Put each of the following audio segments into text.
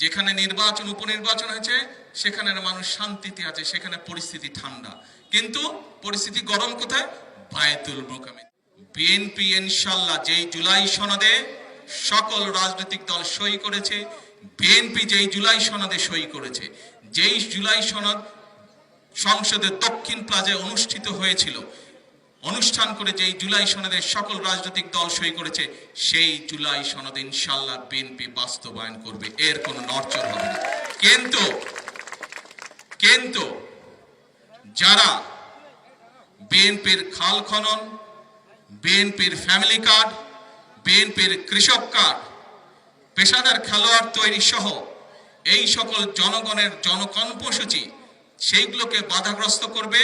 যেখানে নির্বাচন উপনির্বাচন হয়েছে সেখানে মানুষ শান্তিতে আছে, সেখানে পরিস্থিতি ঠান্ডা, কিন্তু পরিস্থিতি গরম কোথায়? বায়তুল মোকাররমে। বিএনপি ইনশাআল্লাহ যেই জুলাই সনদে সকল রাজনৈতিক দল সই করেছে, বিএনপি যেই জুলাই সনদে সই করেছে, যেই জুলাই সনদ সংসদের দক্ষিণ প্লাজায় অনুষ্ঠিত হয়েছিল, অনুষ্ঠান করে যেই জুলাই সনদে সকল রাজনৈতিক দল সই করেছে, সেই জুলাই সনদ ইনশাআল্লাহ বিএনপি বাস্তবায়ন করবে, এর কোনো নড়চড় হবে না। কিন্তু যারা বিএনপির খাল খনন, বিএনপির ফ্যামিলি কার্ড, বিএনপির কৃষক কার্ড, পেশাদার খেলোয়াড় তৈরি সহ এই সকল জনগণের জনকর্মসূচি সেইগুলোকে বাধাগ্রস্ত করবে,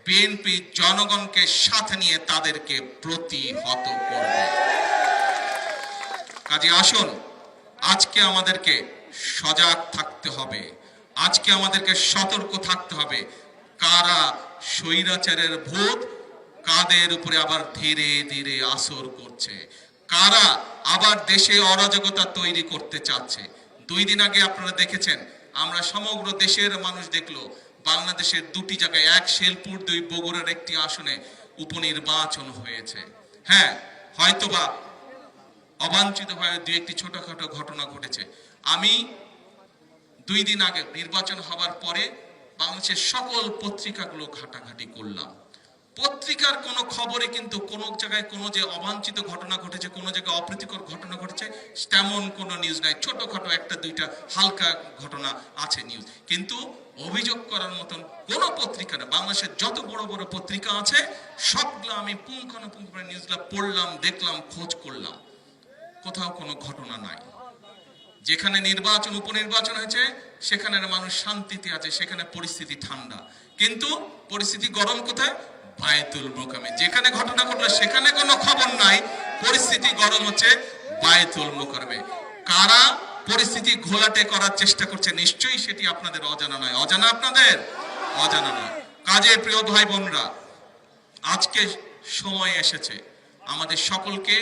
বিএনপি জনগণকে সাথে নিয়ে তাদেরকে প্রতিহত করবে। কাজে আসুন, আজকে আমাদেরকে সজাগ থাকতে হবে, আজকে আমাদেরকে সতর্ক থাকতে হবে। কারা স্বৈরাচারের ভূত কাদের উপরে আবার ধীরে ধীরে আসর করছে, কারা আবার দেশে অরাজকতা তৈরি করতে চাচ্ছে। 2 দিন আগে আপনারা দেখেছেন, আমরা সমগ্র দেশের মানুষ দেখলো, বাংলাদেশের 2টি জায়গায়, এক শেরপুর, 2 বগুড়ার একটি আসনে উপনির্বাচন হয়েছে। হ্যাঁ, হয়তোবা অবাঞ্ছিতভাবে 2-1টি ছোটখাটো ঘটনা ঘটেছে। আমি 2 দিন আগে নির্বাচন হবার পরে বাংলাদেশের সকল পত্রিকাগুলো ঘাটাঘাটি করলাম। পত্রিকার কোনো খবরে কিন্তু কোনো জায়গায় কোনো যে অবাঞ্ছিত ঘটনা ঘটেছে, কোনো জায়গায় অপ্রীতিকর ঘটনা ঘটেছে তেমন কোনো নিউজ নাই। ছোটখাটো 1-2টা হালকা ঘটনা আছে নিউজ, কিন্তু অভিযোগ করার মতন কোনো পত্রিকা না। বাংলাদেশের যত বড় বড় পত্রিকা আছে সবগুলো আমি পুঙ্খানুপুঙ্খ নিউজগুলো পড়লাম, দেখলাম, খোঁজ করলাম, কোথাও কোনো ঘটনা নাই। যেখানে নির্বাচন উপনির্বাচন হয়েছে সেখানে মানুষ শান্তিতে আছে, সেখানে পরিস্থিতি ঠান্ডা, কিন্তু পরিস্থিতি গরম কোথায়? বায়তুল মোকাররমে। যেখানে ঘটনা ঘটলো সেখানে কোনো খবর নাই, পরিস্থিতি গরম হচ্ছে বায়তুল মোকাররমে। কারা পরিস্থিতি ঘোলাটে করার চেষ্টা করছে নিশ্চয়ই সেটি আপনাদের অজানা নয়। অজানা? আপনাদের অজানা নয়। কাজে প্রিয় ভাই বোনরা, আজকে সময় এসেছে আমাদের সকলকে,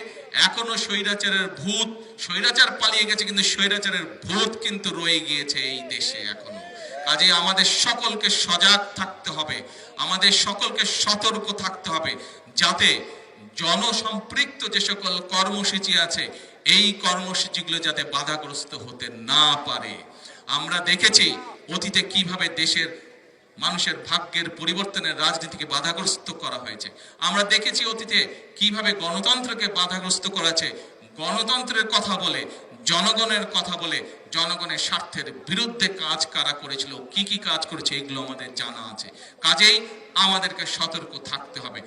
এখনো স্বৈরাচারের ভূত, স্বৈরাচার পালিয়ে গেছে কিন্তু স্বৈরাচারের ভূত কিন্তু রয়ে গিয়েছে এই দেশে এখনো। কাজে আমাদের সকলকে সজাগ থাকতে হবে, আমাদের সকলকে সতর্ক থাকতে হবে, যাতে জনসম্পৃক্ত যে সকল কর্মসূচি আছে এই কর্মসূচিগুলো যাতে বাধাগ্রস্ত হতে না পারে। আমরা দেখেছি অতীতে কিভাবে দেশের মানুষের ভাগ্যের পরিবর্তনের রাজনীতিকে বাধাগ্রস্ত করা হয়েছে। আমরা দেখেছি অতীতে কিভাবে গণতন্ত্রকে বাধাগ্রস্ত করেছে। গণতন্ত্রের কথা বলে, জনগণের কথা বলে, জনগণের স্বার্থের বিরুদ্ধে কাজ কারা করেছিল, কি কি কাজ করেছে, এগুলো আমাদের জানা আছে। কাজেই আমাদেরকে সতর্ক থাকতে হবে।